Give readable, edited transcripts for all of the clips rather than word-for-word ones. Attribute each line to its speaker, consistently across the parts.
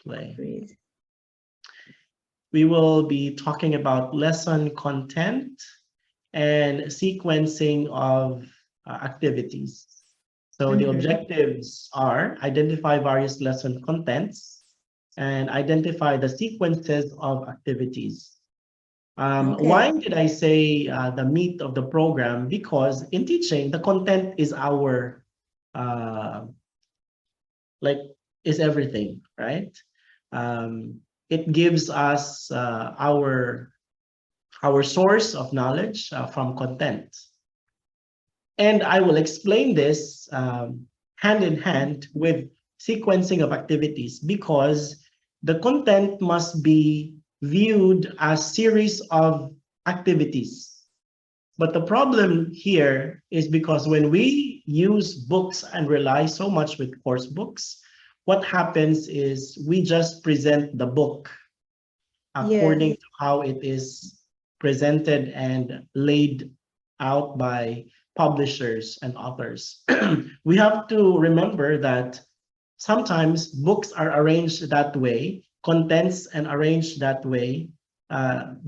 Speaker 1: play.
Speaker 2: Breathe.
Speaker 1: We will be talking about lesson content and sequencing of activities. So the objectives are identify various lesson contents and identify the sequences of activities. Why
Speaker 2: Okay.
Speaker 1: did I say the meat of the program? Because in teaching, the content is our, uh, like, is everything, right? It gives us our source of knowledge from content. And I will explain this hand in hand with sequencing of activities because the content must be viewed as series of activities. But the problem here is because when we use books and rely so much with course books, what happens is we just present the book according
Speaker 2: Yes.
Speaker 1: to how it is presented and laid out by publishers and authors. We have to remember that sometimes books are arranged that way, contents and arranged that way,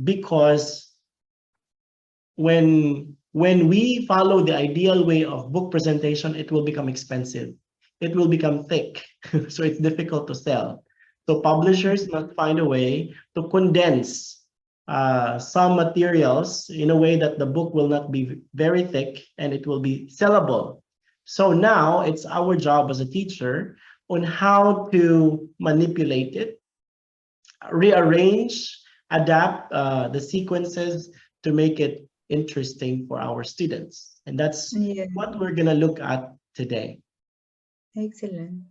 Speaker 1: because when we follow the ideal way of book presentation, it will become expensive. It will become thick, so it's difficult to sell. So publishers must find a way to condense some materials in a way that the book will not be very thick and it will be sellable. So now it's our job as a teacher on how to manipulate it, rearrange, adapt the sequences to make it interesting for our students. And that's
Speaker 2: Yeah.
Speaker 1: what we're going to look at today.
Speaker 2: Excellent.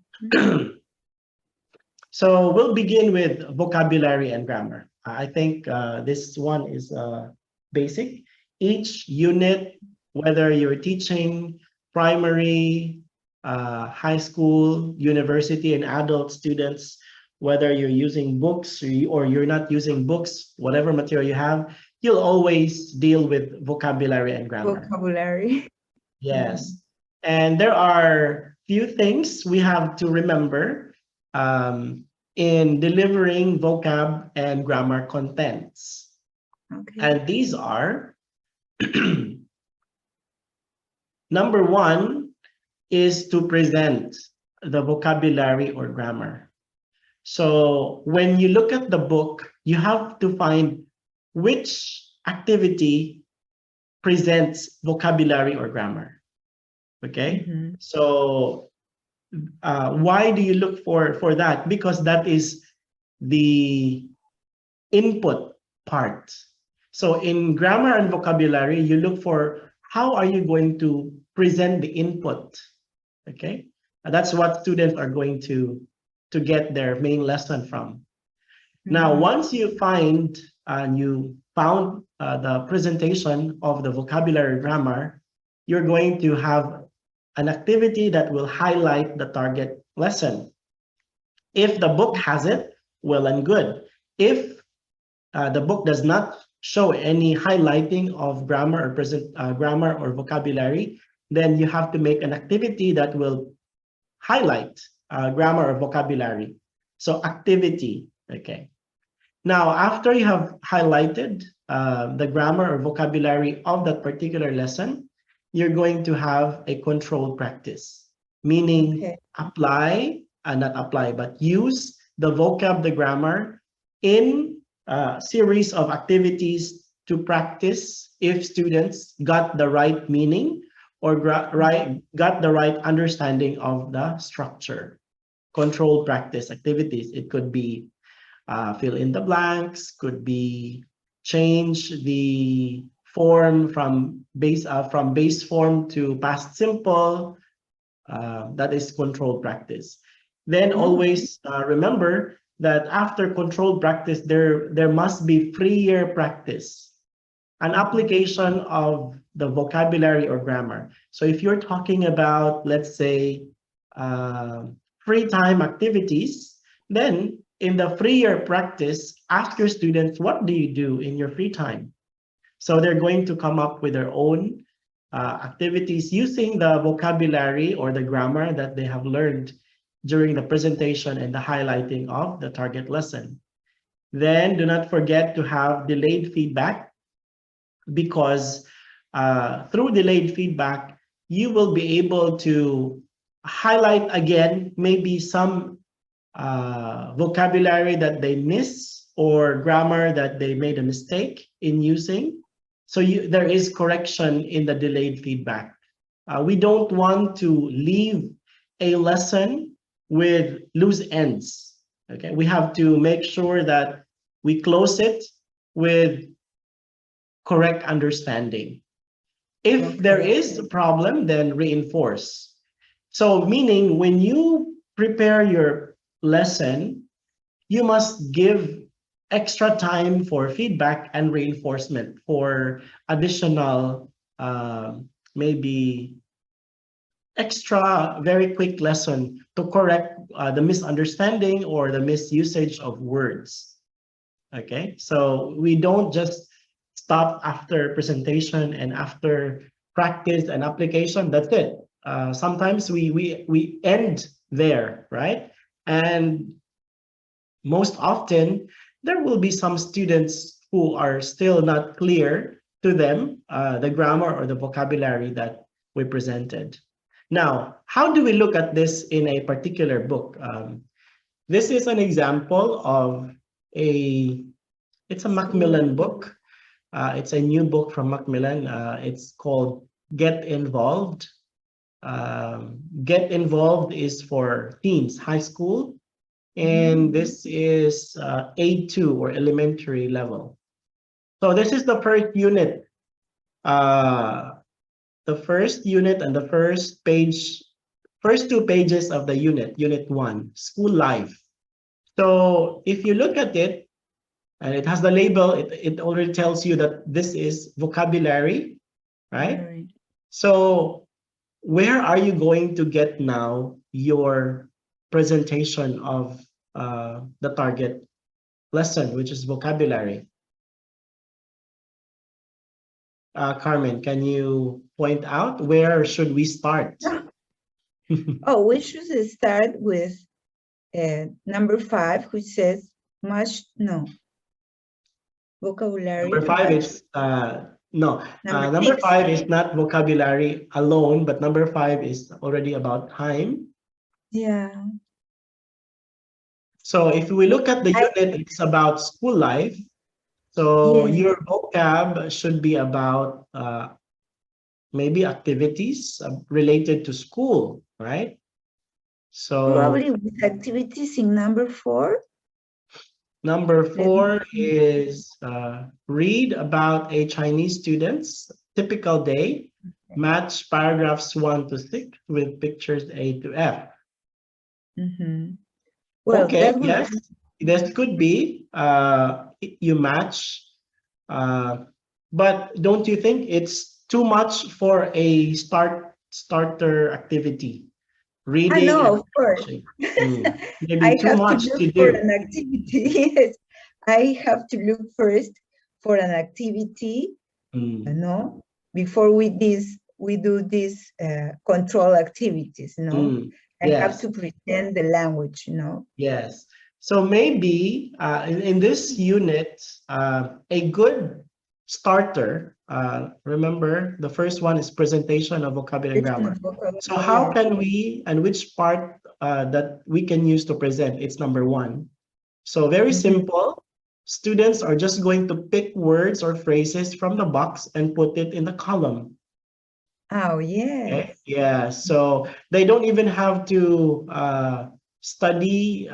Speaker 1: So we'll begin with vocabulary and grammar. I think this one is basic. Each unit, whether you're teaching primary, high school, university, and adult students, whether you're using books or you're not using books, whatever material you have, you'll always deal with vocabulary and grammar.
Speaker 2: Vocabulary.
Speaker 1: Yes. And there are few things we have to remember in delivering vocab and grammar contents.
Speaker 2: Okay.
Speaker 1: And these are number one is to present the vocabulary or grammar. So when you look at the book, you have to find which activity presents vocabulary or grammar. Okay, so why do you look for that? Because that is the input part. So in grammar and vocabulary, you look for how are you going to present the input. Okay, that's what students are going to get their main lesson from. Now, once you find and you found the presentation of the vocabulary grammar, you're going to have an activity that will highlight the target lesson. If the book has it, well and good. If the book does not show any highlighting of grammar or grammar or vocabulary, then you have to make an activity that will highlight grammar or vocabulary. So activity, okay. Now, after you have highlighted the grammar or vocabulary of that particular lesson, you're going to have a controlled practice, meaning apply, not apply, but use the vocab, the grammar in a series of activities to practice if students got the right meaning or got the right understanding of the structure. Controlled practice activities. It could be fill in the blanks, could be change the form from base form to past simple. That is controlled practice. Then always remember that after controlled practice, there must be freer practice, an application of the vocabulary or grammar. So if you're talking about, let's say, free time activities, then in the freer practice, ask your students, what do you do in your free time? So they're going to come up with their own activities using the vocabulary or the grammar that they have learned during the presentation and the highlighting of the target lesson. Then do not forget to have delayed feedback, because through delayed feedback, you will be able to highlight again maybe some vocabulary that they miss or grammar that they made a mistake in using. So there is correction in the delayed feedback. We don't want to leave a lesson with loose ends. Okay, we have to make sure that we close it with correct understanding. If there
Speaker 2: Okay.
Speaker 1: is a problem, then reinforce. So meaning when you prepare your lesson, you must give extra time for feedback and reinforcement for additional, maybe extra very quick lesson to correct the misunderstanding or the misusage of words. Okay, so we don't just stop after presentation and after practice and application. That's it. Sometimes we end there, right? And most often there will be some students who are still not clear to them the grammar or the vocabulary that we presented. Now, how do we look at this in a particular book? This is an example of it's a Macmillan book. It's a new book from Macmillan. It's called Get Involved. Get Involved is for teens, high school. And this is A2 or elementary level. So this is the first unit. The first unit and the first page, first two pages of the unit 1, school life. So if you look at it, and it has the label, it already tells you that this is vocabulary, right?
Speaker 2: Right.
Speaker 1: So where are you going to get now your presentation of the target lesson, which is vocabulary? Carmen, can you point out where should we start?
Speaker 2: Oh, we should start with number 5, which says vocabulary.
Speaker 1: Number 5 is no. Number
Speaker 2: 6.
Speaker 1: 5 is not vocabulary alone, but number 5 is already about time.
Speaker 2: Yeah.
Speaker 1: So if we look at the unit, it's about school life. So
Speaker 2: Yes.
Speaker 1: your vocab should be about maybe activities related to school, right? So
Speaker 2: Probably with activities in number 4.
Speaker 1: number 4 is read about a Chinese student's typical day. Match paragraphs 1 to 6 with pictures A to F.
Speaker 2: Well,
Speaker 1: Okay, yes, this could be you match, but don't you think it's too much for a starter activity? Reading
Speaker 2: no,
Speaker 1: and
Speaker 2: of course.
Speaker 1: maybe
Speaker 2: I
Speaker 1: too
Speaker 2: have to
Speaker 1: much
Speaker 2: look
Speaker 1: to
Speaker 2: for
Speaker 1: do.
Speaker 2: an activity. Yes, I have to look first for an activity, before we do these control activities, I have
Speaker 1: Yes,
Speaker 2: to pretend the language,
Speaker 1: yes. So maybe in this unit, a good starter, remember the first one is presentation of vocabulary and grammar. So how can we, and which part that we can use to present? It's number 1. So very simple. Students are just going to pick words or phrases from the box and put it in the column.
Speaker 2: Oh, yes.
Speaker 1: Okay? Yeah, so they don't even have to study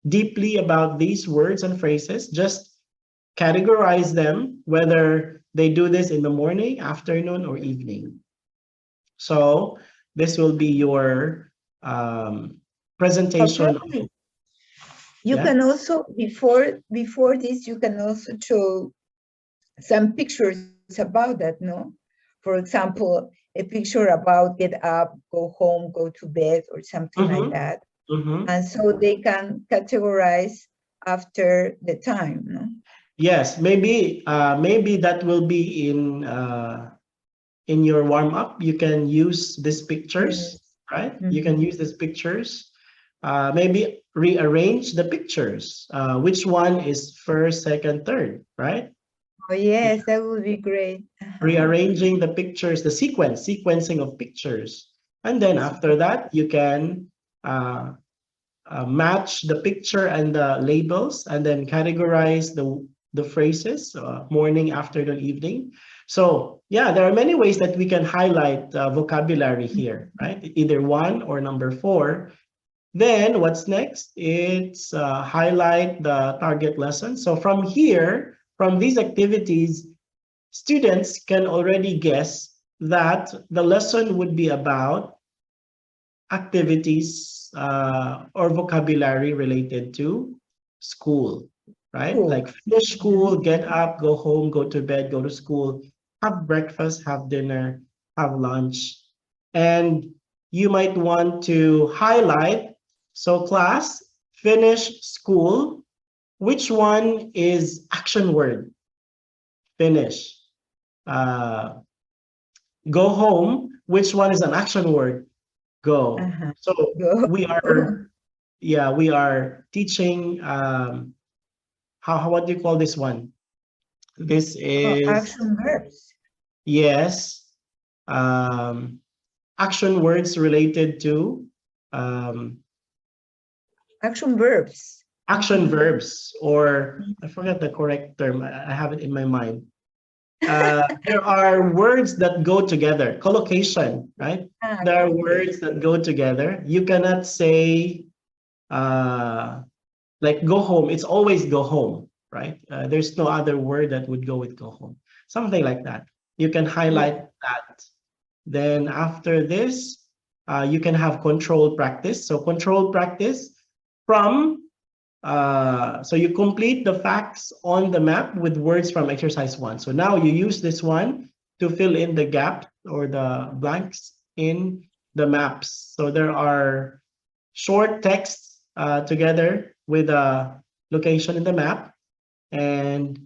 Speaker 1: deeply about these words and phrases. Just categorize them, whether they do this in the morning, afternoon, or evening. So this will be your presentation.
Speaker 2: You can also, before this, you can also show some pictures about that, For example, a picture about get up, go home, go to bed, or something like that. And so they can categorize after the time,
Speaker 1: Yes, maybe that will be in your warm-up. You can use these pictures, right? You can use these pictures maybe rearrange the pictures. Which one is first, second, third, right?
Speaker 2: Oh, yes, that would be great.
Speaker 1: Rearranging the pictures, the sequencing of pictures. And then after that, you can match the picture and the labels, and then categorize the phrases, morning, afternoon, evening. So yeah, there are many ways that we can highlight vocabulary here, right? Either one or number four. Then what's next? It's highlight the target lesson. So from here, from these activities, students can already guess that the lesson would be about activities or vocabulary related to school, right?
Speaker 2: Cool.
Speaker 1: Like finish school, get up, go home, go to bed, go to school, have breakfast, have dinner, have lunch. And you might want to highlight, so class, finish school, which one is action word? Finish. Uh, go home, which one is an action word? Go.
Speaker 2: Uh-huh.
Speaker 1: So
Speaker 2: Go.
Speaker 1: we are, yeah, we are teaching, how what do you call this one? This
Speaker 2: Oh,
Speaker 1: is,
Speaker 2: action verbs.
Speaker 1: yes, um, action words related to um,
Speaker 2: Action verbs.
Speaker 1: action verbs, or I forgot the correct term. I have it in my mind. There are words that go together. Collocation, right?
Speaker 2: Ah,
Speaker 1: There are
Speaker 2: okay.
Speaker 1: words that go together. You cannot say uh, like go home. It's always go home, right? There's no other word that would go with go home. Something like that. You can
Speaker 2: Yeah.
Speaker 1: highlight that. Then after this, you can have control practice. So control practice from so you complete the facts on the map with words from exercise one. So now you use this one to fill in the gaps or the blanks in the maps. So there are short texts together with a location in the map, and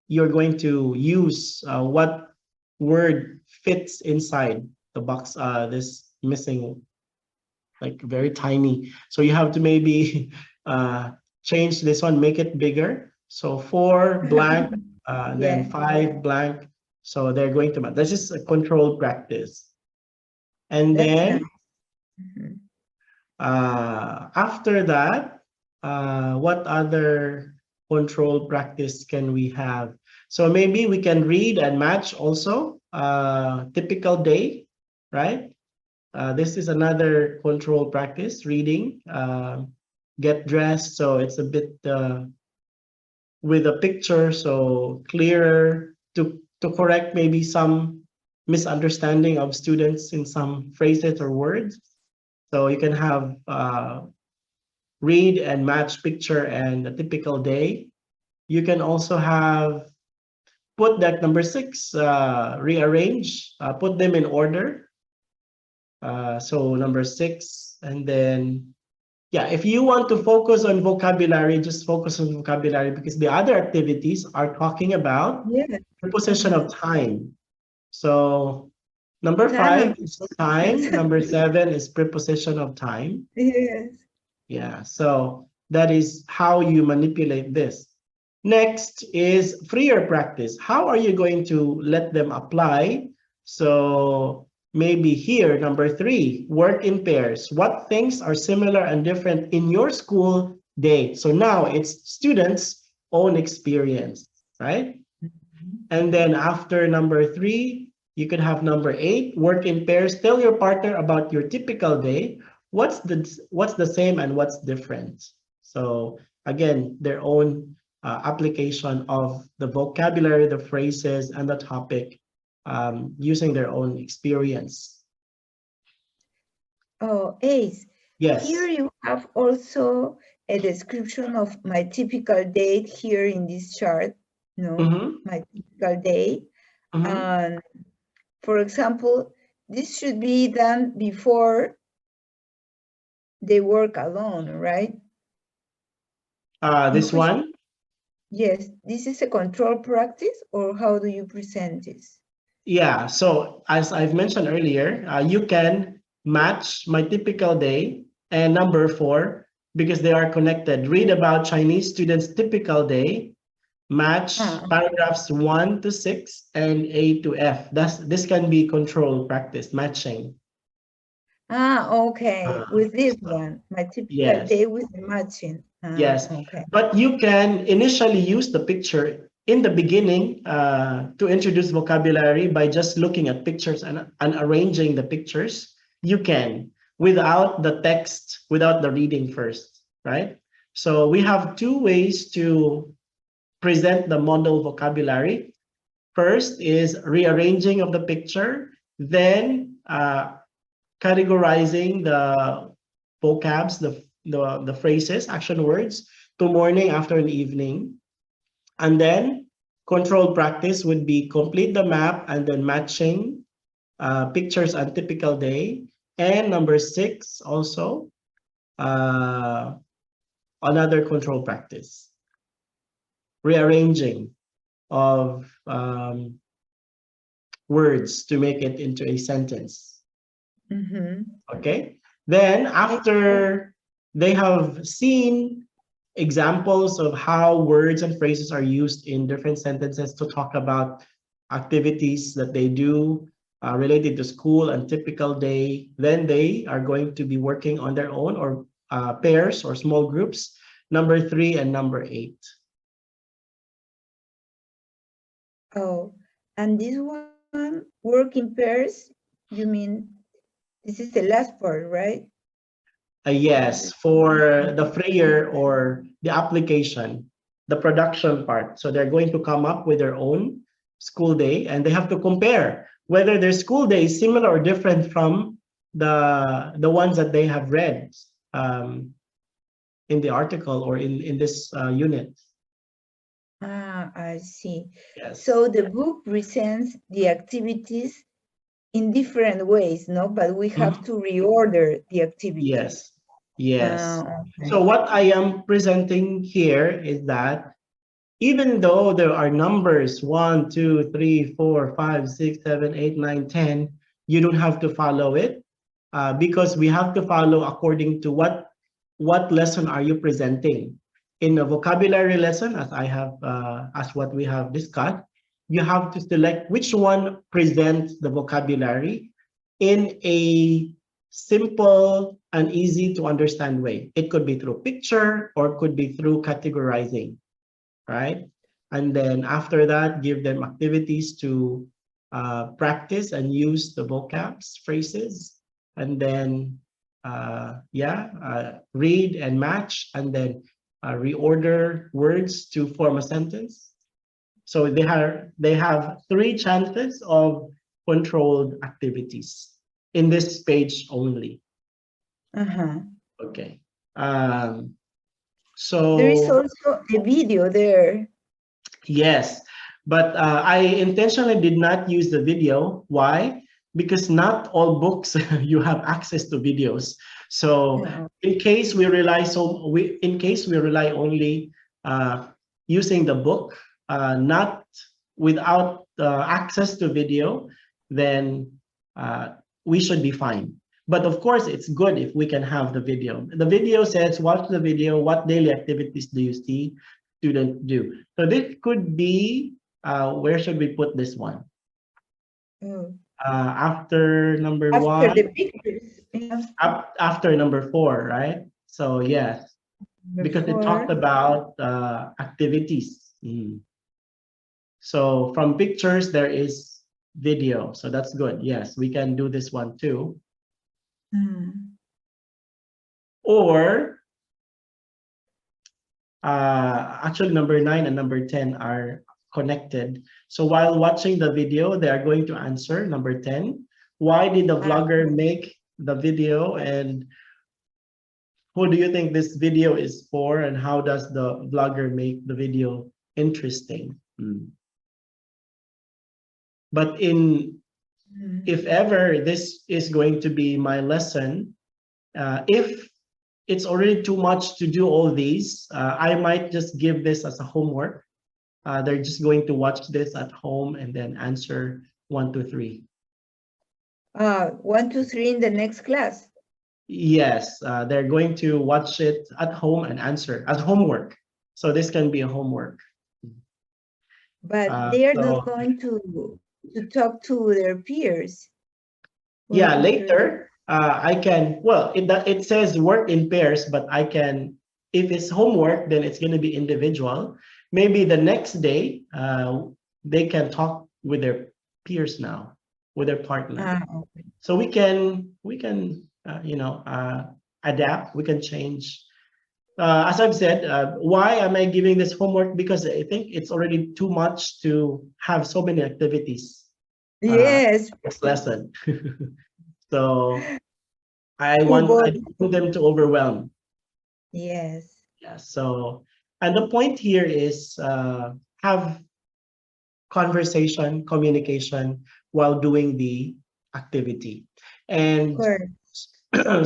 Speaker 1: you're going to use what word fits inside the box, this missing, like very tiny. So you have to maybe change this one, make it bigger. So 4 blank, then
Speaker 2: Yeah,
Speaker 1: 5 blank. So they're going to, this is a controlled practice. And
Speaker 2: that's nice.
Speaker 1: then
Speaker 2: Mhm.
Speaker 1: after that, what other control practice can we have? So maybe we can read and match also typical day, right? This is another control practice, reading, get dressed. So it's a bit with a picture, so clearer to correct maybe some misunderstanding of students in some phrases or words. So you can have read and match picture and a typical day. You can also have put that number 6, rearrange, put them in order. So number 6, and then yeah, if you want to focus on vocabulary, just focus on vocabulary because the other activities are talking about
Speaker 2: Yeah.
Speaker 1: preposition
Speaker 2: Mhm.
Speaker 1: of time. So number 5
Speaker 2: Time.
Speaker 1: is
Speaker 2: Yes.
Speaker 1: time. Number 7 is preposition of time.
Speaker 2: Yes.
Speaker 1: Yeah, so that is how you manipulate this. Next is freer practice. How are you going to let them apply? So maybe here, number 3, work in pairs. What things are similar and different in your school day? So now it's students' own experience, right?
Speaker 2: Mhm.
Speaker 1: And then after number 3, you could have number 8, work in pairs. Tell your partner about your typical day. What's the same and what's different? So again, their own application of the vocabulary, the phrases, and the topic using their own experience.
Speaker 2: Oh, Ace, here
Speaker 1: Yes.
Speaker 2: you have also a description of my typical date here in this chart, no?
Speaker 1: Mm-hmm.
Speaker 2: My typical day.
Speaker 1: Mm-hmm.
Speaker 2: And for example, this should be done before they work alone, right? In
Speaker 1: This
Speaker 2: which,
Speaker 1: one.
Speaker 2: yes, this is a control practice, or how do you present this?
Speaker 1: Yeah, so as I've mentioned earlier, you can match my typical day And number 4, because they are connected, read about Chinese students' typical day, match paragraphs 1 to 6 and A to F. This can be control practice, matching.
Speaker 2: Okay. With this one, my typical
Speaker 1: Yes.
Speaker 2: day with the matching.
Speaker 1: Yes,
Speaker 2: Okay.
Speaker 1: but you can initially use the picture in the beginning to introduce vocabulary by just looking at pictures and arranging the pictures. You can without the text, without the reading first, right? So we have 2 ways to present the model vocabulary. First is rearranging of the picture, then categorizing the vocabs, the phrases, action words to morning, afternoon, evening. And then control practice would be complete the map and then matching pictures on typical day. And number 6 also, another control practice, rearranging of words to make it into a sentence. Okay. Then after they have seen examples of how words and phrases are used in different sentences to talk about activities that they do related to school and typical day, then they are going to be working on their own or pairs or small groups, number 3 and number 8.
Speaker 2: Oh, and this one, work in pairs, you mean this is the last part, right?
Speaker 1: Yes, for the Freyer or the application, the production part. So they're going to come up with their own school day and they have to compare whether their school day is similar or different from the ones that they have read in the article or in this unit.
Speaker 2: I see.
Speaker 1: Yes.
Speaker 2: So the book presents the activities in different ways, no? But we have to reorder the activities.
Speaker 1: Yes. Yes.
Speaker 2: Okay.
Speaker 1: So what I am presenting here is that even though there are numbers 1, 2, 3, 4, 5, 6, 7, 8, 9, 10, you don't have to follow it because we have to follow according to what lesson are you presenting. In a vocabulary lesson, as what we have discussed, you have to select which one presents the vocabulary in a simple and easy to understand way. It could be through picture or it could be through categorizing, right? And then after that, give them activities to practice and use the vocabs, phrases, and then read and match, and then reorder words to form a sentence. So they have 3 chances of controlled activities in this page only. Okay. So
Speaker 2: there is also a video there.
Speaker 1: Yes, but I intentionally did not use the video. Why? Because not all books you have access to videos. So in case we rely only using the book, not without access to video, then we should be fine. But of course, it's good if we can have the video. The video says, watch the video. What daily activities do you see students do? So this could be, where should we put this one? After number
Speaker 2: after
Speaker 1: 1.
Speaker 2: The pictures. Yeah.
Speaker 1: After number 4, right? So yes, because it talked about activities. So from pictures, there is video. So that's good. Yes, we can do this one too. Or actually number 9 and number 10 are connected. So while watching the video, they are going to answer number 10. Why did the vlogger make the video, and who do you think this video is for, and how does the vlogger make the video interesting? But if ever this is going to be my lesson, if it's already too much to do all these, I might just give this as a homework. They're just going to watch this at home and then answer 1, 2, 3.
Speaker 2: 1, 2, 3 in the next class.
Speaker 1: Yes, they're going to watch it at home and answer as homework. So this can be a homework.
Speaker 2: But they are not
Speaker 1: So
Speaker 2: going to talk to their peers.
Speaker 1: yeah,
Speaker 2: Work in pairs.
Speaker 1: later I can, well, it says work in pairs, but I can, if it's homework, then it's going to be individual. Maybe the next day they can talk with their peers now, with their partner.
Speaker 2: Okay.
Speaker 1: So we can adapt. We can change. As I've said, why am I giving this homework? Because I think it's already too much to have so many activities
Speaker 2: Yes,
Speaker 1: this lesson. So I
Speaker 2: full
Speaker 1: don't
Speaker 2: body.
Speaker 1: want them to overwhelm.
Speaker 2: Yes.
Speaker 1: Yeah. So, and the point here is have conversation, communication while doing the activity. And
Speaker 2: Correct.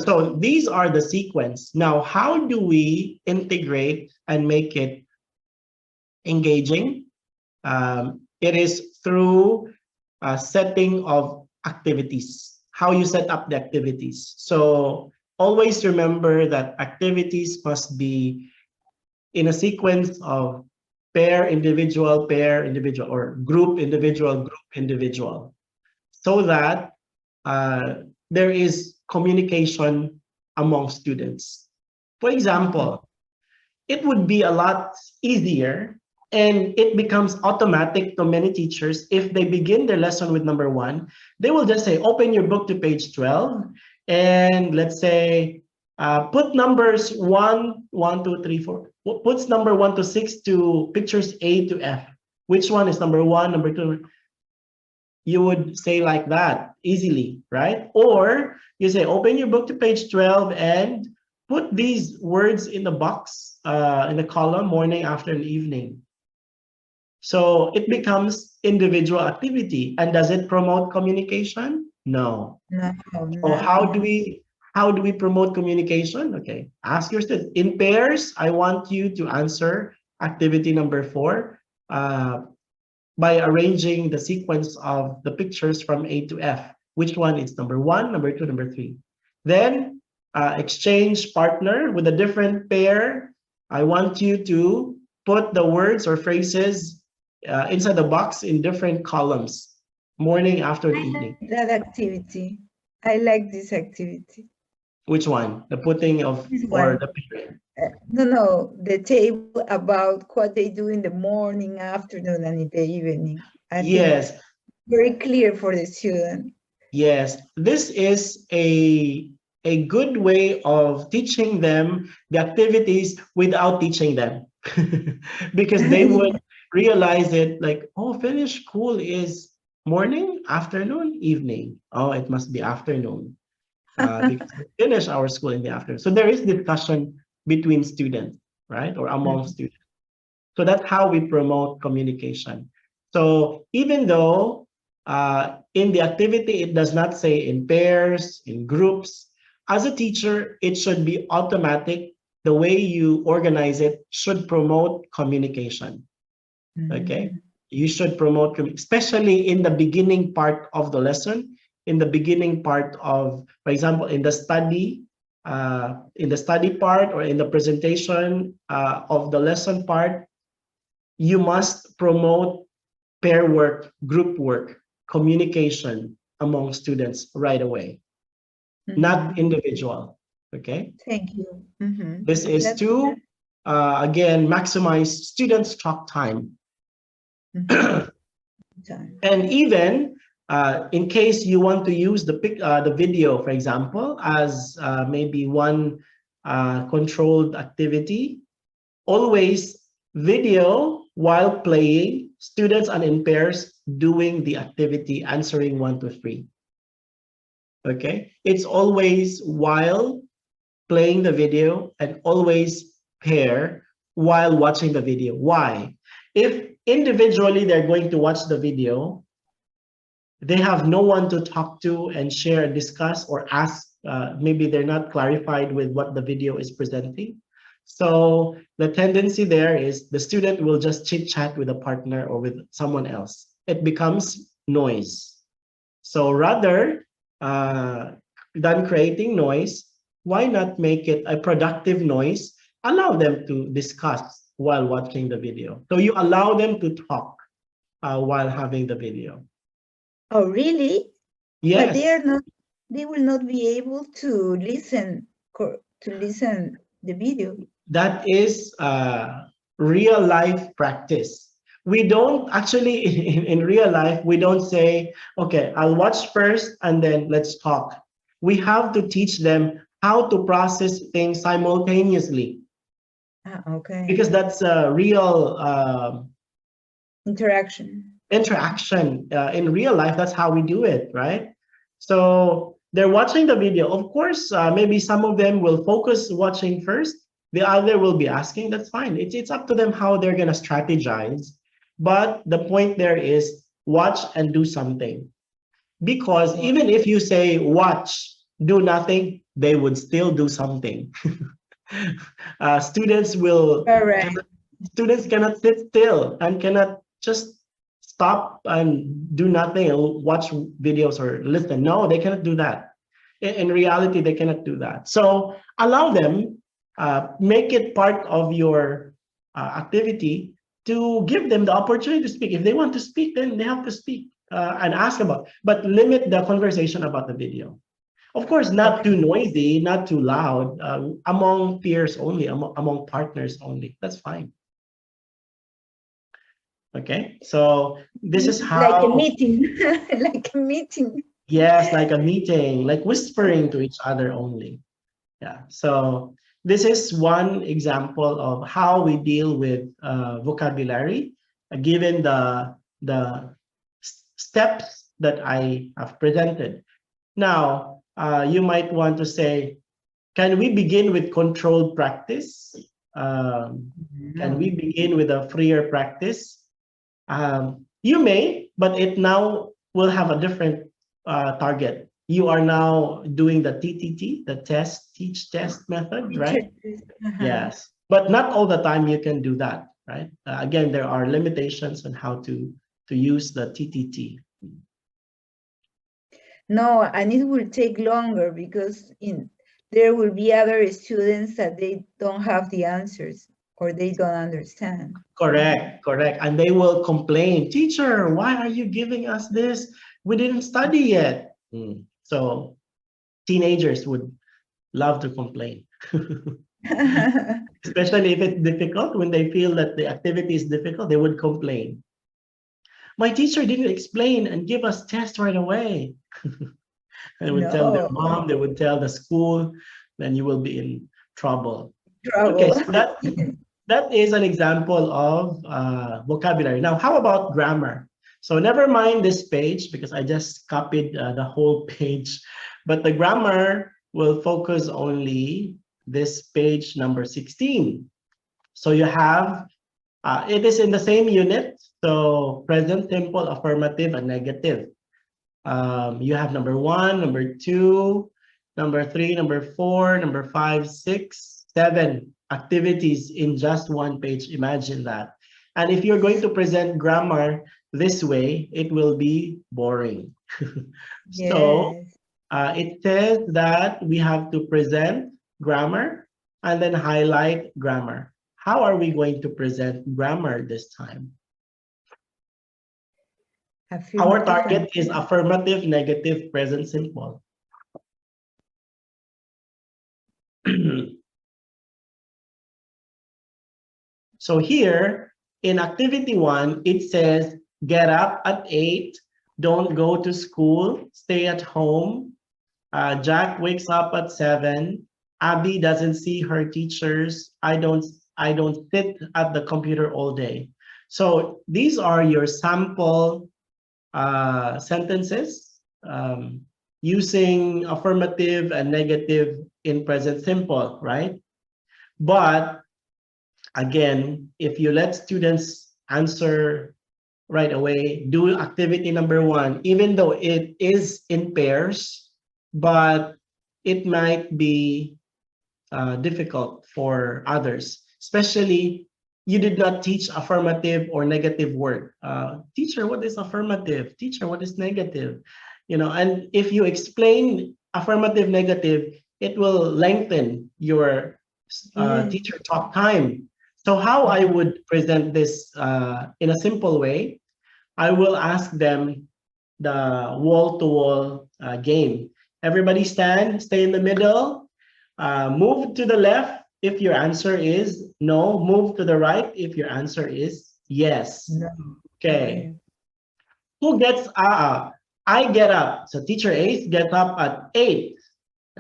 Speaker 1: so these are the sequence. Now, how do we integrate and make it engaging? It is through setting of activities, how you set up the activities. So always remember that activities must be in a sequence of pair, individual, or group, individual, so that there is communication among students. For example, it would be a lot easier and it becomes automatic to many teachers if they begin their lesson with number one. They will just say, open your book to page 12, and let's say put numbers one, two, three, four. Puts number 1 to 6 to pictures A to F. Which one is number one, number two? You would say like that easily, right? Or you say, open your book to page 12 and put these words in the box, in the column, morning, afternoon, evening. So it becomes individual activity. And does it promote communication? No.
Speaker 2: No,
Speaker 1: So
Speaker 2: no.
Speaker 1: how do we promote communication? Okay, ask your students. In pairs, I want you to answer activity number 4. By arranging the sequence of the pictures from A to F. Which one is number 1, number 2, number 3? Then exchange partner with a different pair. I want you to put the words or phrases inside the box in different columns, morning, afternoon, evening.
Speaker 2: That activity. I like this activity.
Speaker 1: Which one? The putting of,
Speaker 2: This
Speaker 1: or
Speaker 2: one.
Speaker 1: the period?
Speaker 2: No, the table about what they do in the morning, afternoon, and in the evening. I think
Speaker 1: Yes,
Speaker 2: very clear for the student.
Speaker 1: yes. This is a good way of teaching them the activities without teaching them. Because they would realize it like, oh, finish school is morning, afternoon, evening. Oh, it must be afternoon because we finish our school in the afternoon. So there is discussion between students, right? Or among students. So that's how we promote communication. So even though in the activity, it does not say in pairs, in groups, as a teacher, it should be automatic. The way you organize it should promote communication. Okay? You should promote, especially in the beginning part of the lesson, in the beginning part of, for example, in the study part or in the presentation of the lesson part, you must promote pair work, group work, communication among students right away, not individual. Okay.
Speaker 2: Thank you.
Speaker 1: This is to, again, maximize students' talk time. And even in case you want to use the video, for example, as maybe one controlled activity, always video while playing, students and in pairs doing the activity, answering 1 to 3. Okay, it's always while playing the video and always pair while watching the video. Why? If individually they're going to watch the video, they have no one to talk to and share, discuss, or ask. Maybe they're not clarified with what the video is presenting. So the tendency there is the student will just chit chat with a partner or with someone else. It becomes noise. So rather than creating noise, why not make it a productive noise? Allow them to discuss while watching the video. So you allow them to talk while having the video.
Speaker 2: Oh, really? But
Speaker 1: Yes,
Speaker 2: they are not, they will not be able to listen the video.
Speaker 1: that is real life practice. We don't actually, in real life, we don't say, okay, I'll watch first and then let's talk. We have to teach them how to process things simultaneously,
Speaker 2: Okay.
Speaker 1: because that's a real
Speaker 2: Interaction.
Speaker 1: interaction. In real life, that's how we do it, right? So they're watching the video. Of course, maybe some of them will focus watching first. The other will be asking. That's fine. It's up to them how they're going to strategize. But the point there is watch and do something. Because
Speaker 2: Yeah.
Speaker 1: even if you say watch, do nothing, they would still do something. Students will
Speaker 2: Correct.
Speaker 1: students cannot sit still and cannot just stop and do nothing and watch videos or listen. No, they cannot do that. In reality, they cannot do that. So allow them, make it part of your activity to give them the opportunity to speak. If they want to speak, then they have to speak and ask about, but limit the conversation about the video. Of course, not
Speaker 2: Okay.
Speaker 1: too noisy, not too loud, among peers only, among partners only. That's fine. Okay, so this is
Speaker 2: Like a
Speaker 1: how,
Speaker 2: meeting, like a meeting.
Speaker 1: yes, like a meeting, like whispering to each other only. Yeah, so this is one example of how we deal with vocabulary, given the steps that I have presented. Now, you might want to say, can we begin with controlled practice? Can we begin with a freer practice? You may, but it now will have a different target. You are now doing the TTT, the test, teach, test method, right?
Speaker 2: Uh-huh.
Speaker 1: Yes, but not all the time you can do that, right? Again, there are limitations on how to use the TTT.
Speaker 2: No, and it will take longer because there will be other students that they don't have the answers or they don't understand.
Speaker 1: Correct, correct. And they will complain, teacher, why are you giving us this? We didn't study yet. So teenagers would love to complain. Especially if it's difficult, when they feel that the activity is difficult, they would complain. My teacher didn't explain and give us tests right away. They would tell their
Speaker 2: No,
Speaker 1: mom, they would tell the school, then you will be in trouble. Okay,
Speaker 2: trouble.
Speaker 1: so that is an example of vocabulary. Now, how about grammar? So never mind this page because I just copied the whole page, but the grammar will focus only this page number 16. So you have, it is in the same unit. So present, simple, affirmative, and negative. You have number 1, number 2, number 3, number 4, number 5, 6, 7 activities in just one page. Imagine that. And if you're going to present grammar this way, it will be boring. So
Speaker 2: Yes.
Speaker 1: it says that we have to present grammar and then highlight grammar. How are we going to present grammar this time? Our
Speaker 2: Affirmative and
Speaker 1: target is affirmative, negative, present simple. So here in activity 1, it says get up at 8, don't go to school, stay at home. Jack wakes up at 7. Abby doesn't see her teachers. I don't sit at the computer all day. So these are your sample sentences using affirmative and negative in present simple, right? But again, if you let students answer right away, do activity number 1, even though it is in pairs, but it might be difficult for others, especially you did not teach affirmative or negative word. Teacher, what is affirmative? Teacher, what is negative? And if you explain affirmative, negative, it will lengthen your
Speaker 2: Yes.
Speaker 1: teacher talk time. So how I would present this in a simple way, I will ask them the wall-to-wall game. Everybody stand, stay in the middle, move to the left if your answer is no, move to the right if your answer is yes.
Speaker 2: No.
Speaker 1: Okay. Who gets I get up. So teacher A gets up at 8.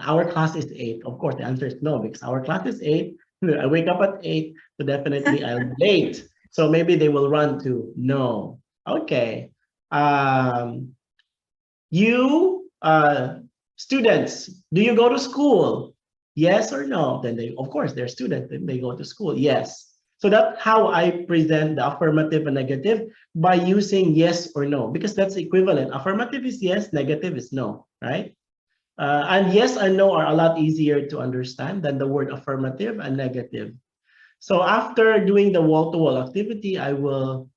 Speaker 1: Our class is 8. Of course, the answer is no, because our class is 8. I wake up at 8, so definitely I'll be late. So maybe they will run to no. Okay. Um, you students, do you go to school? Yes or no? Then they, of course, they're students. Then they go to school. Yes. So that's how I present the affirmative and negative, by using yes or no, because that's equivalent. Affirmative is yes, negative is no, right? And yes and no are a lot easier to understand than the word affirmative and negative. So after doing the wall-to-wall activity, I will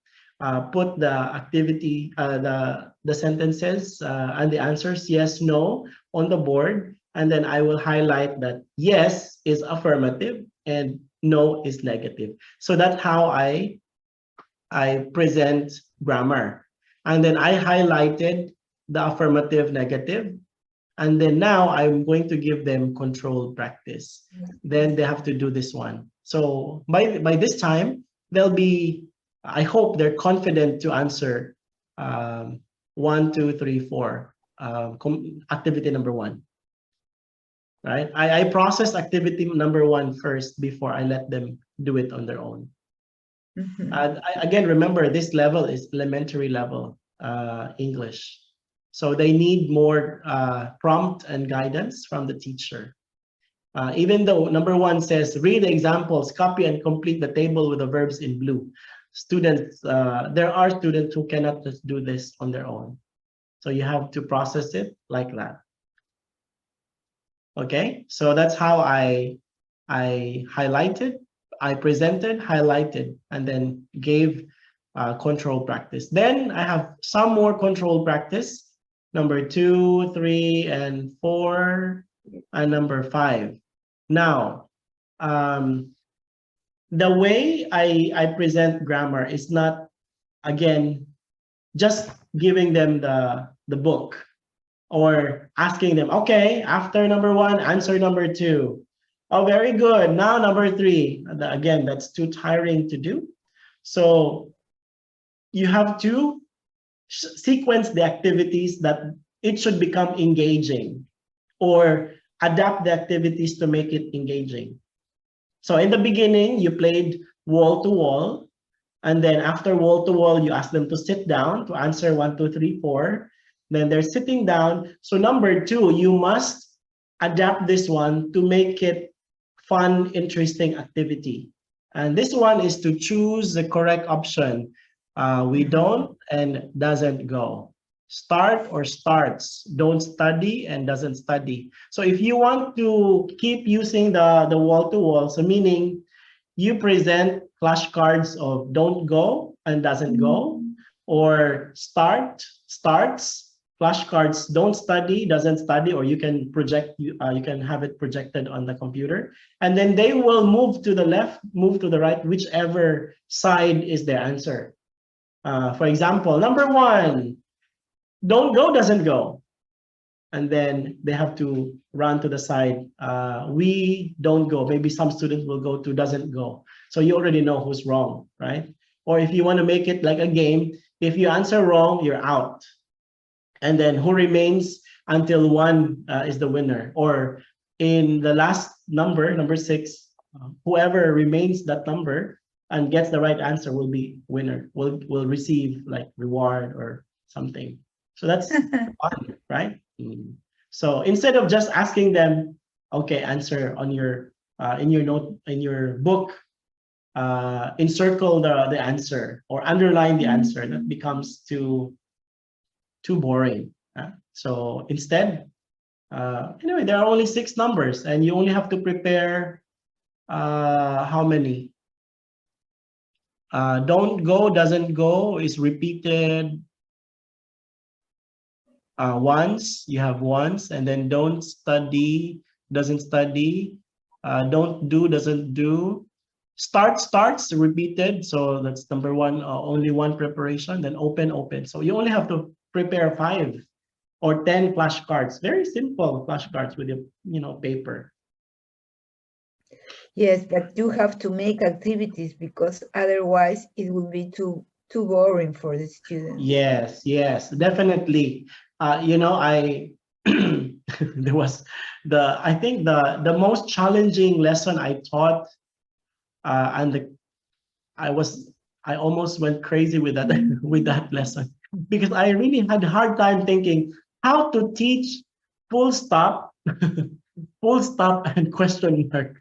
Speaker 1: put the activity, the sentences and the answers yes, no on the board, and then I will highlight that yes is affirmative and no is negative. So that's how I present grammar. And then I highlighted the affirmative, negative, and then now I'm going to give them controlled practice. Then they have to do this one. So by this time, they'll be, I hope they're confident to answer 1, 2, 3, 4, activity number 1. Right? I process activity number 1 first before I let them do it on their own. Again, remember, this level is elementary level English. So they need more prompt and guidance from the teacher. Even though number 1 says, read the examples, copy and complete the table with the verbs in blue. Students, there are students who cannot just do this on their own. So you have to process it like that. Okay, so that's how I highlighted, I presented, highlighted, and then gave control practice. Then I have some more control practice, number 2, 3, and 4, and number 5. Now, the way I present grammar is not, again, just giving them the book or asking them, okay, after number 1, answer number 2. Oh, very good. Now number 3. Again, that's too tiring to do. So you have to sequence the activities that it should become engaging, or adapt the activities to make it engaging. So in the beginning, you played wall to wall. And then after wall to wall, you ask them to sit down to answer 1, 2, 3, 4. Then they're sitting down. So number 2, you must adapt this one to make it fun, interesting activity. And this one is to choose the correct option. We don't and doesn't go. Start or starts, don't study and doesn't study. So if you want to keep using the wall to wall, so meaning you present flashcards of don't go and doesn't go, or starts, flashcards don't study, doesn't study, or you can project, you can have it projected on the computer, and then they will move to the left, move to the right, whichever side is their answer. For example, number 1, don't go, doesn't go. And then they have to run to the side. We don't go. Maybe some students will go to doesn't go. So you already know who's wrong, right? Or if you want to make it like a game, if you answer wrong, you're out. And then who remains until 1 is the winner. Or in the last number, number 6, whoever remains that number and gets the right answer will be winner, will receive like reward or something. So that's fun, right? So instead of just asking them, okay, answer on your in your note, in your book, encircle the answer or underline the answer, that becomes too boring. So instead, anyway, there are only 6 numbers, and you only have to prepare how many? Don't go, doesn't go is repeated once, you have once, and then don't study doesn't study, don't do, doesn't do, starts, repeated. So that's number one, only one preparation, then open, open. So you only have to prepare 5 or 10 flashcards. Very simple flashcards with your, paper.
Speaker 2: Yes, but you have to make activities because otherwise it will be too boring for the students.
Speaker 1: Yes, definitely. I there was I think the most challenging lesson I taught, and I almost went crazy with that with that lesson, because I really had a hard time thinking how to teach full stop, full stop and question mark.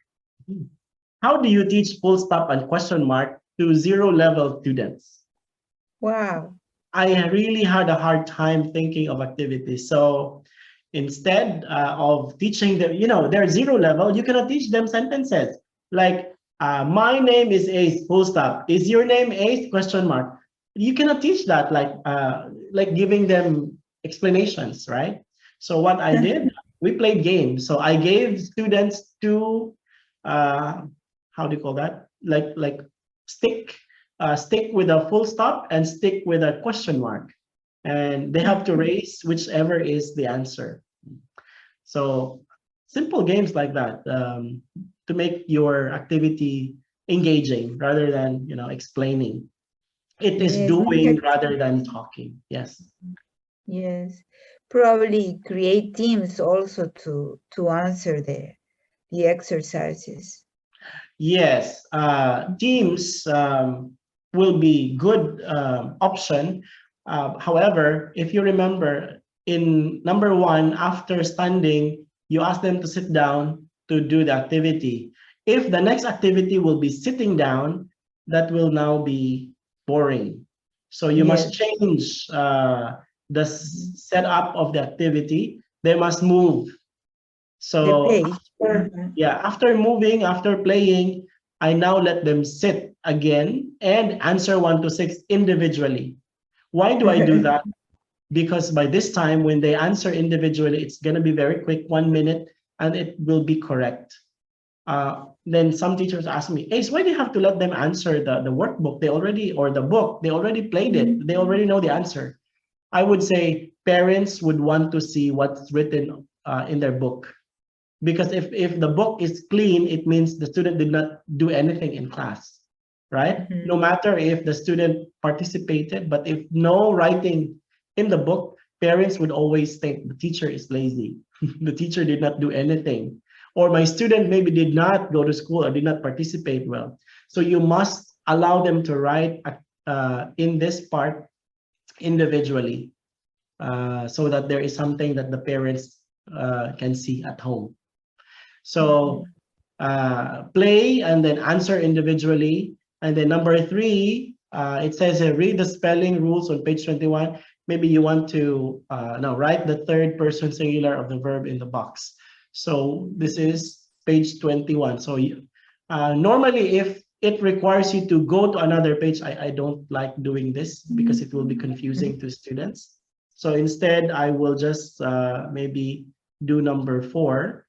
Speaker 1: How do you teach full stop and question mark to 0 level students?
Speaker 2: Wow.
Speaker 1: I really had a hard time thinking of activities. So instead of teaching them, they're 0 level, you cannot teach them sentences like, my name is Ace, full stop. Is your name Ace? Question mark. You cannot teach that like giving them explanations, right? So what I did, we played games. So I gave students two, how do you call that? Like stick stick with a full stop and stick with a question mark. And they have to raise whichever is the answer. So simple games like that, to make your activity engaging rather than, explaining. It is
Speaker 2: Yes,
Speaker 1: doing rather than talking. Yes.
Speaker 2: yes. Probably create teams also to answer the exercises.
Speaker 1: Yes, Teams will be good option. However, if you remember in number one, after standing, you ask them to sit down to do the activity. If the next activity will be sitting down, that will now be boring. So you must
Speaker 2: Yes.
Speaker 1: change the setup of the activity. They must move.
Speaker 2: The
Speaker 1: So
Speaker 2: pace.
Speaker 1: after moving, after playing, I now let them sit again and answer 1 to 6 individually. Why do I do that? Because by this time, when they answer individually, it's going to be very quick, 1 minute, and it will be correct. Then some teachers ask me, Ace, why do you have to let them answer the workbook? They already, or the book, they already played it. They already know the answer. I would say parents would want to see what's written in their book. Because if the book is clean, it means the student did not do anything in class, right? No matter if the student participated, but if no writing in the book, parents would always think the teacher is lazy. The teacher did not do anything. Or my student maybe did not go to school or did not participate well. So you must allow them to write in this part individually, so that there is something that the parents can see at home. So play and then answer individually. And then number 3, it says read the spelling rules on page 21. Maybe you want to now write the third person singular of the verb in the box. So this is page 21. So normally if it requires you to go to another page, I don't like doing this because it will be confusing to students. So instead, I will just maybe do number 4.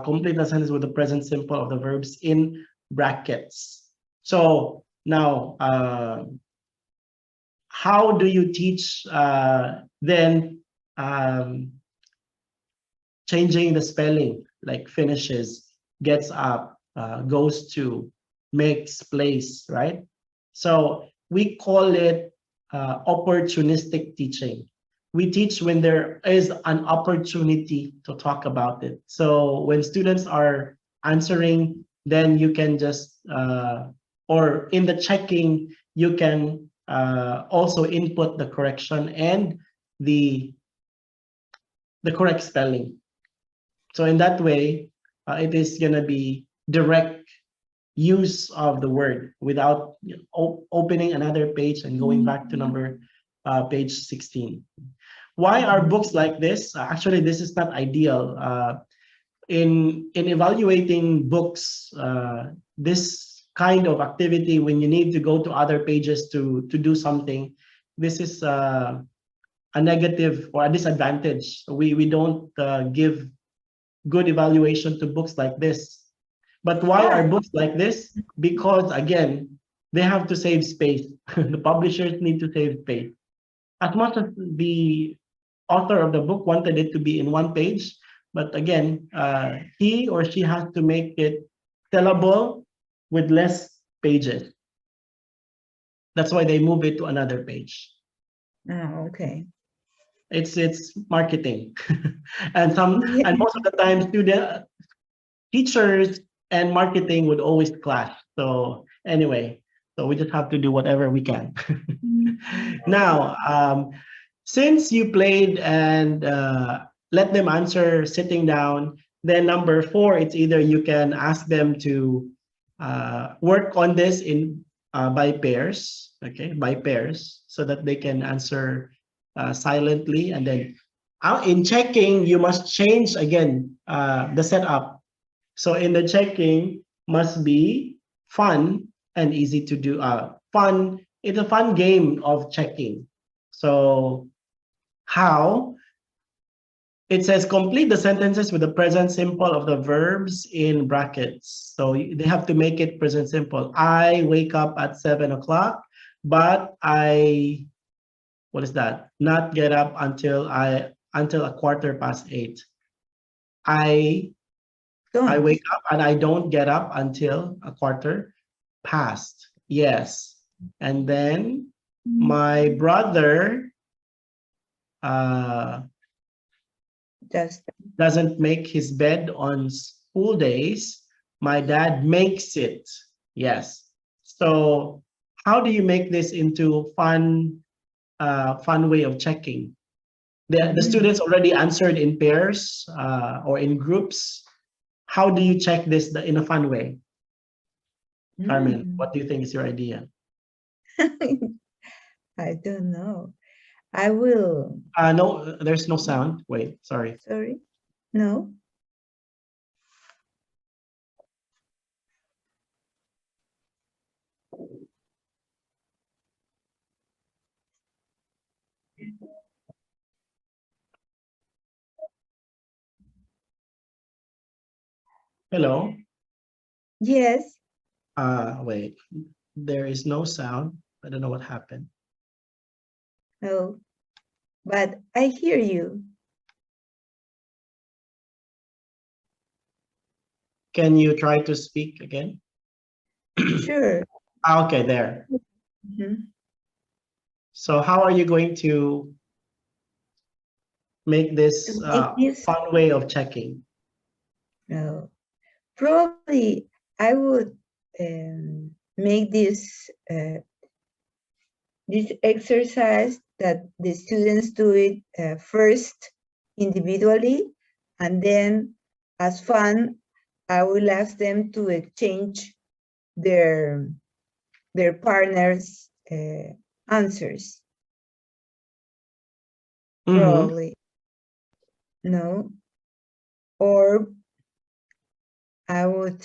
Speaker 1: Complete the sentence with the present simple of the verbs in brackets. So now, how do you teach then changing the spelling, like finishes, gets up, goes to, makes, plays, right? So we call it opportunistic teaching. We teach when there is an opportunity to talk about it. So when students are answering, then you can just, or in the checking, you can also input the correction and the correct spelling. So in that way, it is going to be direct use of the word without opening another page and going back to page 16. Why are books like this? Actually, this is not ideal. In evaluating books, this kind of activity, when you need to go to other pages to do something, this is a negative or a disadvantage. We don't give good evaluation to books like this. But why are books like this? Because again, they have to save space. The publishers need to save space. As much as the author of the book wanted it to be in one page, but again, he or she has to make it sellable with less pages. That's why they move it to another page.
Speaker 2: Oh, okay.
Speaker 1: It's marketing, and
Speaker 2: Yeah.
Speaker 1: most of the time, teachers and marketing would always clash. So anyway, so we just have to do whatever we can. Now, since you played and let them answer sitting down, then number 4, it's either you can ask them to work on this in by pairs, okay, by pairs, so that they can answer silently, and then in checking, you must change again the setup. So in the checking must be fun and easy to do. Fun. It's a fun game of checking. So how? It says complete the sentences with the present simple of the verbs in brackets. So they have to make it present simple. I wake up at 7 o'clock, but I, what is that? Not get up until a quarter past 8. I
Speaker 2: Don't.
Speaker 1: wake up and I don't get up until a quarter past. Yes. And then my brother
Speaker 2: Just
Speaker 1: doesn't make his bed on school days. My dad makes it. Yes. So how do you make this into fun way of checking? The students already answered in pairs or in groups. How do you check this in a fun way? Carmen, what do you think is your idea?
Speaker 2: I don't know. I will.
Speaker 1: No, there's no sound. Wait, sorry.
Speaker 2: Sorry. No.
Speaker 1: Hello.
Speaker 2: Yes.
Speaker 1: Wait. There is no sound. I don't know what happened.
Speaker 2: No. But I hear you.
Speaker 1: Can you try to speak again?
Speaker 2: Sure.
Speaker 1: Okay, there.
Speaker 2: Mhm.
Speaker 1: So how are you going to make this
Speaker 2: To make this,
Speaker 1: fun way of checking?
Speaker 2: no. Probably I would make this exercise that the students do it first individually, and then as fun, I will ask them to exchange their partners' answers. Probably. No. Or I would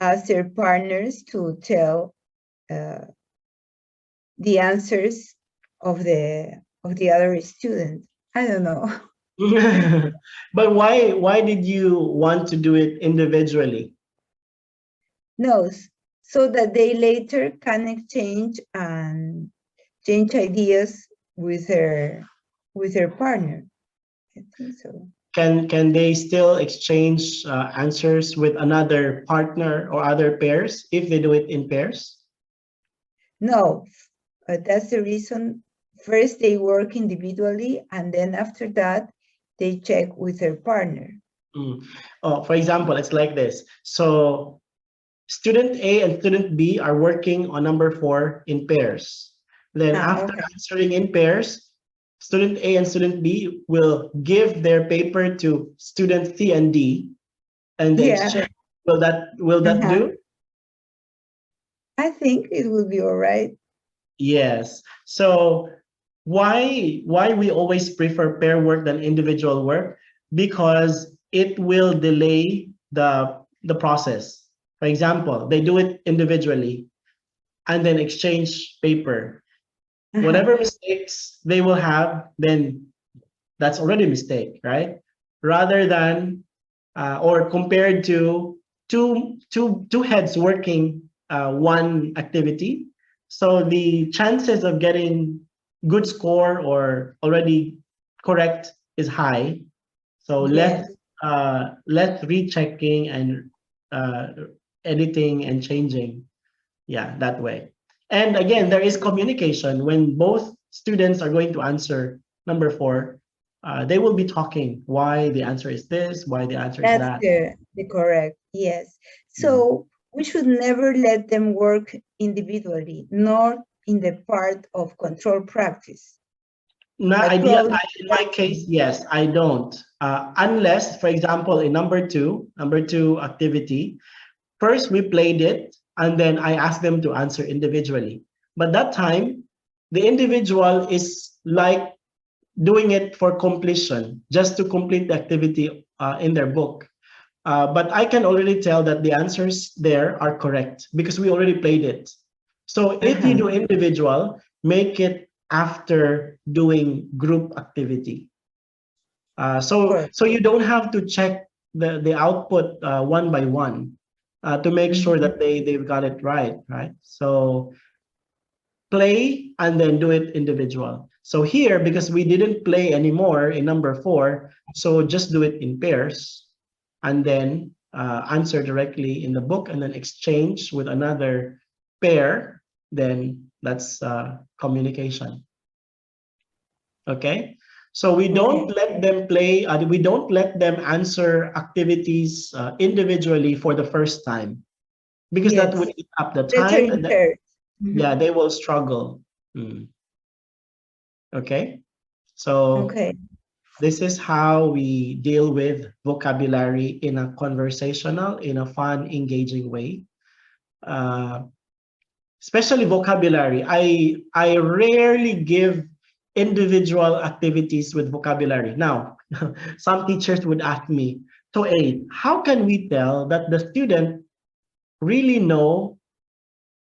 Speaker 2: ask their partners to tell the answers of the other student. I don't know.
Speaker 1: But why did you want to do it individually?
Speaker 2: No, so that they later can exchange and change ideas with their partner. I think so.
Speaker 1: Can they still exchange answers with another partner or other pairs if they do it in pairs?
Speaker 2: No, that's the reason. First, they work individually, and then after that, they check with their partner.
Speaker 1: Oh, for example, it's like this. So student A and student B are working on number 4 in pairs. Then after
Speaker 2: Okay.
Speaker 1: answering in pairs, student A and student B will give their paper to student C and D, and the
Speaker 2: Yeah.
Speaker 1: exchange. Will that do?
Speaker 2: I think it will be all right.
Speaker 1: Yes. So why we always prefer pair work than individual work? Because it will delay the process. For example, they do it individually and then exchange paper. Whatever mistakes they will have, then That's already a mistake, right? Rather than or compared to two heads working one activity. So the chances of getting good score or already correct is high. So
Speaker 2: Yes.
Speaker 1: less rechecking and editing and changing. Yeah, that way. And again, there is communication when both students are going to answer number four. They will be talking why the answer is this, why the answer is
Speaker 2: That's
Speaker 1: that.
Speaker 2: the correct. Yes.
Speaker 1: Mm.
Speaker 2: So we should never let them work individually, nor in the part of control practice.
Speaker 1: No,
Speaker 2: But probably
Speaker 1: in my case, yes, I don't. Unless, for example, in number two activity, first we played it, and then I asked them to answer individually. But that time, the individual is like doing it for completion, just to complete the activity in their book. But I can already tell that the answers there are correct because we already played it. So if you
Speaker 2: uh-huh.
Speaker 1: do individual, make it after doing group activity.
Speaker 2: Correct.
Speaker 1: So you don't have to check the output one by one to make sure
Speaker 2: Mhm.
Speaker 1: that they've got it right? So play and then do it individual. So here, because we didn't play anymore in number four, so just do it in pairs and then answer directly in the book and then exchange with another pair, then that's communication. Okay. So we don't
Speaker 2: Okay.
Speaker 1: let them play, we don't let them answer activities individually for the first time because that would
Speaker 2: Yes.
Speaker 1: eat up the
Speaker 2: Better
Speaker 1: time
Speaker 2: in
Speaker 1: and
Speaker 2: pairs.
Speaker 1: yeah,
Speaker 2: Mhm.
Speaker 1: they will struggle. Mm. Okay. So
Speaker 2: Okay.
Speaker 1: this is how we deal with vocabulary in a conversational, in a fun, engaging way. Uh, Especially vocabulary. I rarely give individual activities with vocabulary. Now, some teachers would ask me, so A, how can we tell that the student really know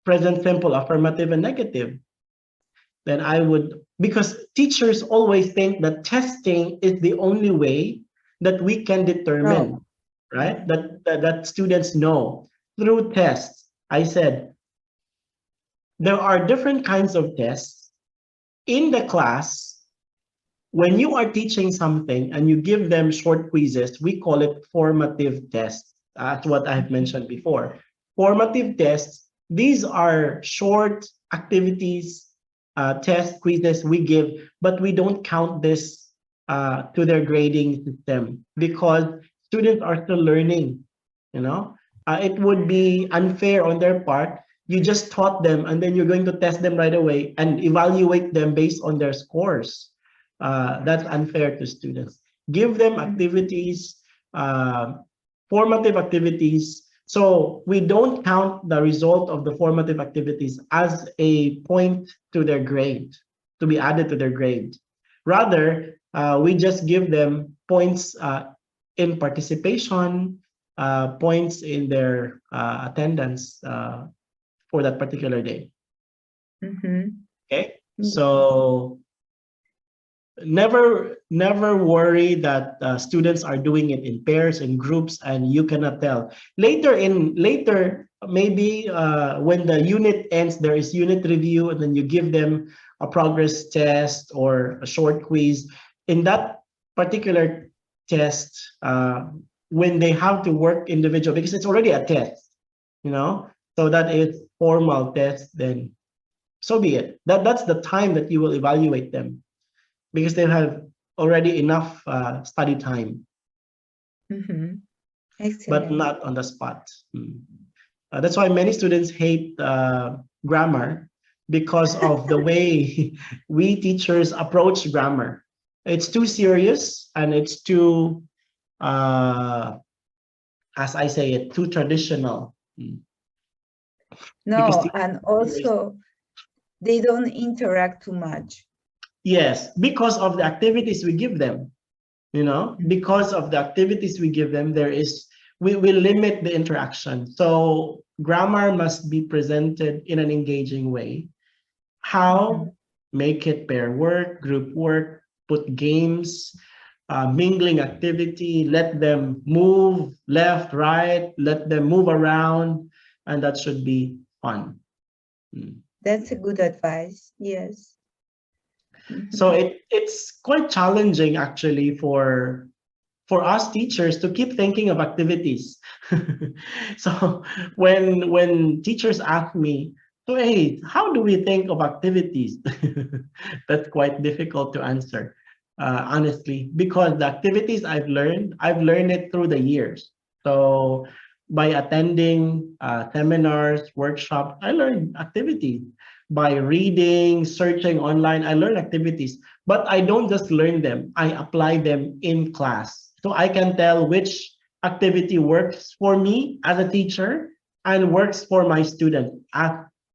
Speaker 1: present simple, affirmative, and negative? Then I would, because teachers always think that testing is the only way that we can
Speaker 2: No.
Speaker 1: determine, right? That students know through tests. I said there are different kinds of tests in the class. When you are teaching something and you give them short quizzes, we call it formative tests. That's what I've mentioned before. Formative tests, these are short activities, test quizzes we give, but we don't count this to their grading system because students are still learning, you know. It would be unfair on their part. You just taught them and then you're going to test them right away and evaluate them based on their scores. That's unfair to students. Give them
Speaker 2: Mhm.
Speaker 1: activities, formative activities. So we don't count the result of the formative activities as a point to their grade, to be added to their grade. Rather, we just give them points in participation, points in their attendance for that particular day.
Speaker 2: Mhm.
Speaker 1: Okay, so never worry that students are doing it in pairs in groups and you cannot tell later maybe when the unit ends there is unit review and then you give them a progress test or a short quiz in that particular test when they have to work individual because it's already a test, you know, so that is formal test, then so be it. That's the time that you will evaluate them because they have already enough study time,
Speaker 2: Mhm.
Speaker 1: but
Speaker 2: Excellent.
Speaker 1: not on the spot. Mm. That's why many students hate grammar because of the way we teachers approach grammar. It's too serious and it's too, as I say it, too traditional. Mm. Because
Speaker 2: No, and also they don't interact too much.
Speaker 1: yes, because of the activities we give them. You know, because of the activities we give them, there is we limit the interaction. So grammar must be presented in an engaging way.
Speaker 2: Mhm.
Speaker 1: How? Make it pair work, group work, put games, mingling activity, let them move left, right, let them move around, and that should be fun.
Speaker 2: That's a good advice. Yes.
Speaker 1: So it's quite challenging actually for us teachers to keep thinking of activities. So when teachers ask me, so hey, how do we think of activities? That's quite difficult to answer, honestly, because the activities I've learned it through the years. So by attending seminars, workshops, I learned activities. By reading, searching online, I learned activities. But I don't just learn them, I apply them in class. So I can tell which activity works for me as a teacher and works for my student as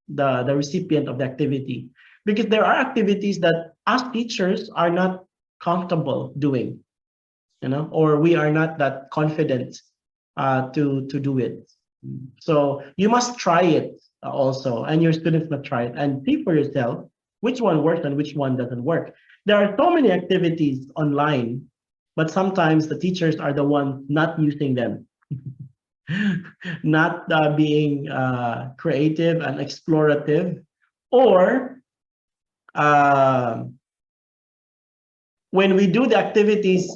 Speaker 1: the recipient of the activity. Because there are activities that us teachers are not comfortable doing, or we are not that confident to do it. So you must try it also, and your students must try it and see for yourself which one works and which one doesn't work. There are so many activities online, but sometimes the teachers are the ones not using them, not being creative and explorative, or uh, when we do the activities,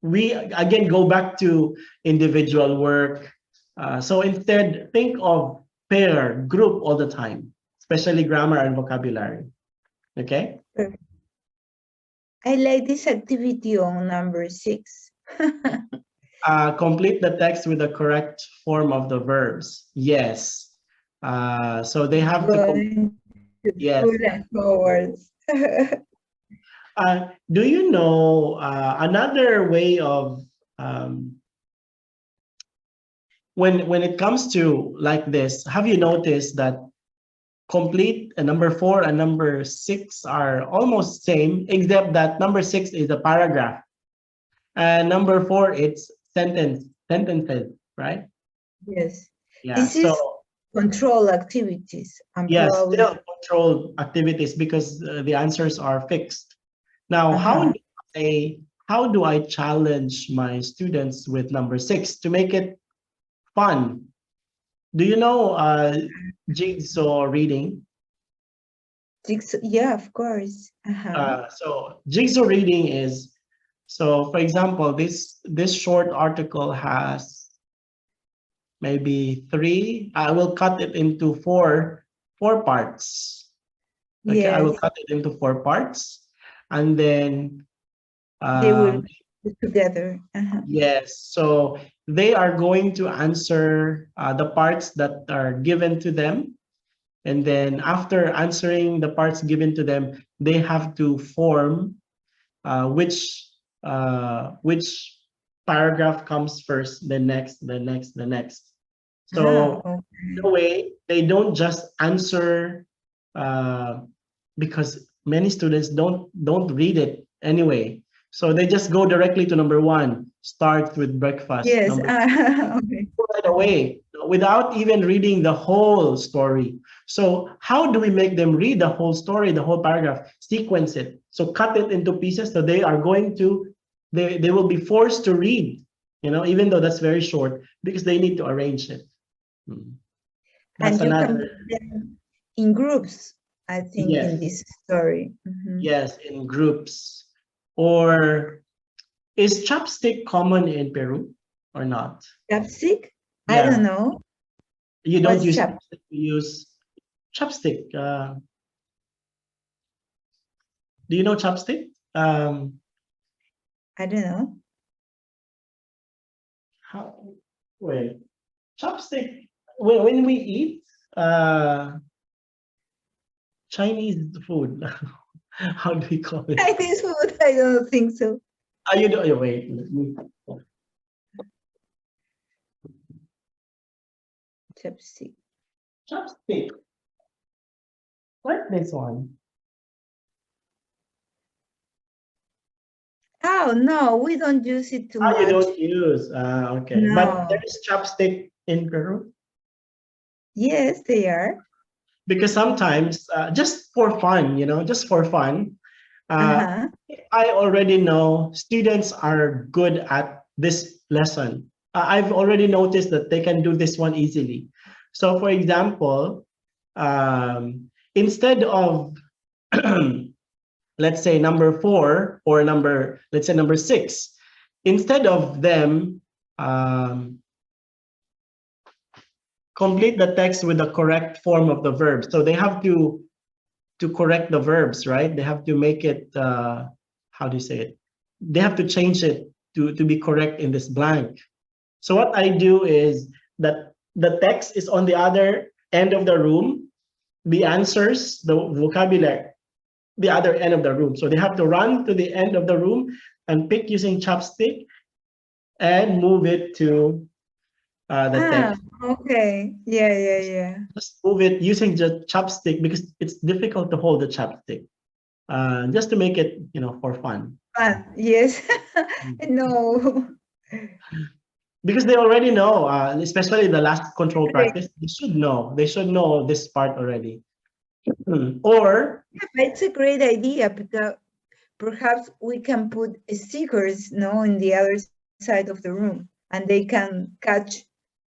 Speaker 1: we again go back to individual work. So instead, think of pair, group all the time, especially grammar and vocabulary. Okay?
Speaker 2: Perfect. I like this activity on number 6.
Speaker 1: Complete the text with the correct form of the verbs. Yes. So they have to.
Speaker 2: Going to
Speaker 1: Yes.
Speaker 2: school and forwards.
Speaker 1: Do you know another way of when it comes to like this? Have you noticed that complete and number 4 and number 6 are almost same, except that number 6 is a paragraph and number 4 it's sentences, right?
Speaker 2: Yes.
Speaker 1: Yeah.
Speaker 2: This is
Speaker 1: So
Speaker 2: control activities and
Speaker 1: yes,
Speaker 2: probably
Speaker 1: still controlled activities because the answers are fixed. Now, how do I challenge my students with number 6 to make it fun? Do you know jigsaw reading?
Speaker 2: yeah, of course.
Speaker 1: So jigsaw reading is, so for example, this short article has maybe 3. I will cut it into four parts. Okay, I will
Speaker 2: Yes,
Speaker 1: cut it into 4 parts, and then
Speaker 2: they will
Speaker 1: um,
Speaker 2: be together.
Speaker 1: yes, so they are going to answer the parts that are given to them. And then after answering the parts given to them, they have to form which paragraph comes first, the next, the next, the next. So
Speaker 2: Okay.
Speaker 1: in a way, they don't just answer uh, because many students don't read it anyway. So they just go directly to number 1, start with breakfast.
Speaker 2: Yes.
Speaker 1: Number
Speaker 2: Okay.
Speaker 1: right away without even reading the whole story. So how do we make them read the whole story, the whole paragraph, sequence it? So cut it into pieces so they are going to, they will be forced to read, even though that's very short because they need to arrange it. That's
Speaker 2: And you can
Speaker 1: another,
Speaker 2: put them in groups, I think, in
Speaker 1: yes,
Speaker 2: this story.
Speaker 1: yes, in groups. Or is chopstick common in Peru or not?
Speaker 2: Chapstick? I don't
Speaker 1: Yeah,
Speaker 2: know.
Speaker 1: you don't
Speaker 2: What's
Speaker 1: use
Speaker 2: chap?
Speaker 1: chopstick, you use chopstick. Do you know chopstick?
Speaker 2: I don't know.
Speaker 1: How? Wait, chopstick. When we eat Chinese food, how do we call it?
Speaker 2: Chinese food? I don't think so.
Speaker 1: You do. Wait, let me.
Speaker 2: Chapstick.
Speaker 1: Chopstick. Like this one.
Speaker 2: Oh no, we don't use it too
Speaker 1: You
Speaker 2: much.
Speaker 1: don't use. Okay, but
Speaker 2: No.
Speaker 1: there's chopstick in Peru
Speaker 2: Yes, they are.
Speaker 1: because sometimes just for fun, just for fun,
Speaker 2: Uh-huh.
Speaker 1: I already know students are good at this lesson. I've already noticed that they can do this one easily. So, for example, instead of let's say number 4 or let's say number 6, instead of them complete the text with the correct form of the verb. So they have to correct the verbs, right? They have to make it, how do you say it? They have to change it to be correct in this blank. So what I do is that the text is on the other end of the room, the answers, the vocabulary, the other end of the room. So they have to run to the end of the room and pick using chopstick and move it to the text.
Speaker 2: Okay. Yeah.
Speaker 1: Just move it using the chopstick because it's difficult to hold the chopstick. Just to make it, for fun.
Speaker 2: Fun. Yes. No.
Speaker 1: Because they already know, especially the last control
Speaker 2: Correct.
Speaker 1: practice, they should know. They should know this part already. Or
Speaker 2: It's a great idea because perhaps we can put stickers, no, in the other side of the room, and they can catch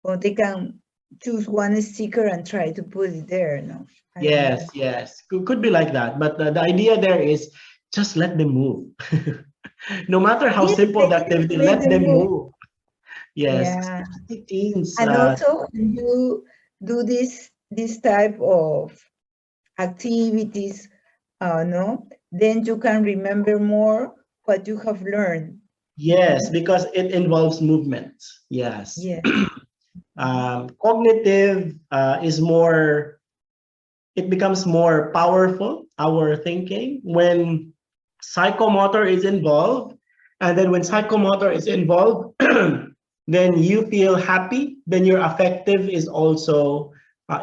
Speaker 2: or they can choose one sticker and try to put it there. No, I don't know.
Speaker 1: yes, could be like that. But the idea there is just let them move. No matter how
Speaker 2: Yes,
Speaker 1: simple
Speaker 2: I
Speaker 1: the
Speaker 2: didn't
Speaker 1: activity,
Speaker 2: let
Speaker 1: let
Speaker 2: them
Speaker 1: them
Speaker 2: move.
Speaker 1: move. Yes,
Speaker 2: Yeah,
Speaker 1: especially teens.
Speaker 2: and also when you do this type of activities, no, then you can remember more what you have learned.
Speaker 1: Yes, because it involves movement. Yes.
Speaker 2: Yeah.
Speaker 1: Cognitive is more, it becomes more powerful, our thinking, when psychomotor is involved. And then when psychomotor is involved, then you feel happy, then your affective is also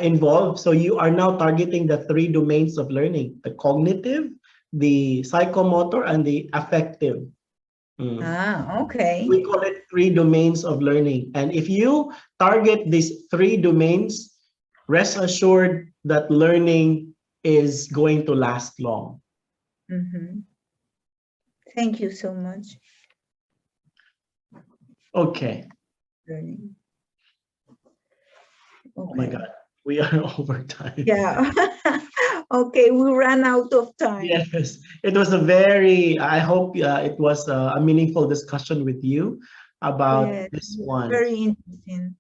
Speaker 1: involved. So you are now targeting the 3 domains of learning: the cognitive, the psychomotor, and the affective.
Speaker 2: Okay.
Speaker 1: We call it 3 domains of learning. And if you target these 3 domains, rest assured that learning is going to last long.
Speaker 2: Mm-hmm. Thank you so much.
Speaker 1: Okay.
Speaker 2: Learning.
Speaker 1: Oh my
Speaker 2: Okay.
Speaker 1: God, we are over time.
Speaker 2: Yeah. Okay, we ran out of time.
Speaker 1: Yes, it was a very, I hope it was a meaningful discussion with you about
Speaker 2: Yes,
Speaker 1: this one.
Speaker 2: very interesting.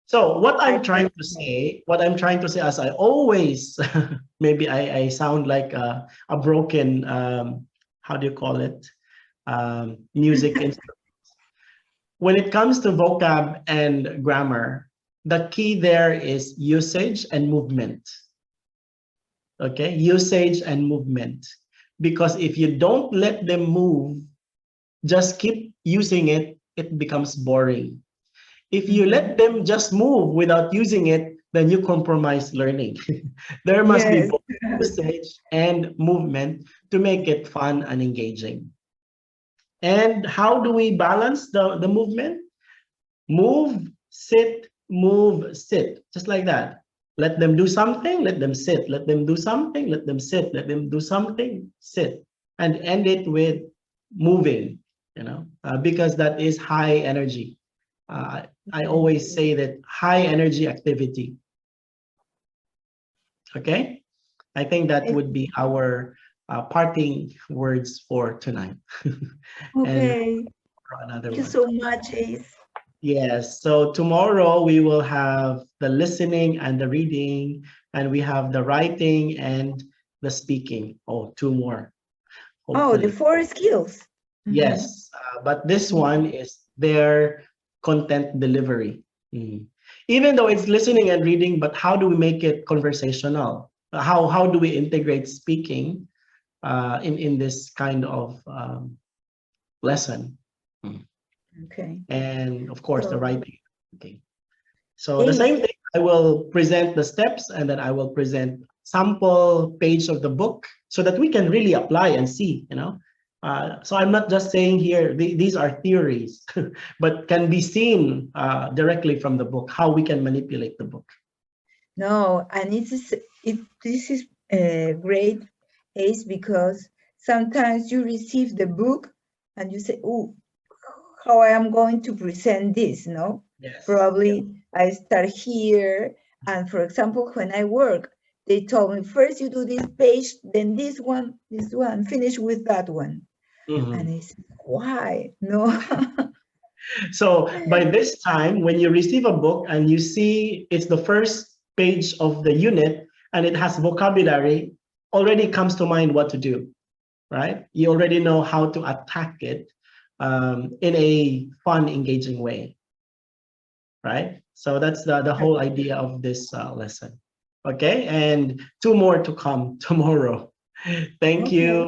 Speaker 1: So what I'm trying to say, as I always, maybe I sound like a broken, how do you call it? Music instrument. When it comes to vocab and grammar, the key there is usage and movement. Okay, usage and movement. Because if you don't let them move, just keep using it, it becomes boring. If you let them just move without using it, then you compromise learning. There must be
Speaker 2: Yes.
Speaker 1: both usage and movement to make it fun and engaging. And how do we balance the movement? Move, sit, move, sit, just like that. Let them do something, let them sit. Let them do something, let them sit. Let them do something, sit. And end it with moving, because that is high energy. I always say that high energy activity. Okay? I think that would be our parting words for tonight. And
Speaker 2: Okay.
Speaker 1: for another
Speaker 2: Thank you
Speaker 1: one.
Speaker 2: so much, Ace.
Speaker 1: Yes. So tomorrow we will have the listening and the reading, and we have the writing and the speaking. Oh, 2 more,
Speaker 2: Oh, the
Speaker 1: hopefully.
Speaker 2: 4 skills.
Speaker 1: Yes. But this one is their content delivery. Even though it's listening and reading, but how do we make it conversational? How do we integrate speaking in this kind of lesson?
Speaker 2: Okay.
Speaker 1: And of course, the
Speaker 2: So,
Speaker 1: writing. Okay. So the
Speaker 2: Ace,
Speaker 1: same thing, I will present the steps and then I will present sample page of the book so that we can really apply and see. So I'm not just saying here, these are theories, but can be seen directly from the book, how we can manipulate the book.
Speaker 2: no, and this is great, Ace, because sometimes you receive the book and you say, oh, how I am going to present this, no?
Speaker 1: Yes.
Speaker 2: Probably I start here. And for example, when I work, they told me first you do this page, then this one, finish with that one.
Speaker 1: Mhm.
Speaker 2: And I said, why? No.
Speaker 1: So by this time, when you receive a book and you see it's the first page of the unit and it has vocabulary, already comes to mind what to do, right? You already know how to attack it in a fun, engaging way, right? So that's the whole idea of this lesson. Okay, and two more to come tomorrow. Thank
Speaker 2: Okay.
Speaker 1: you.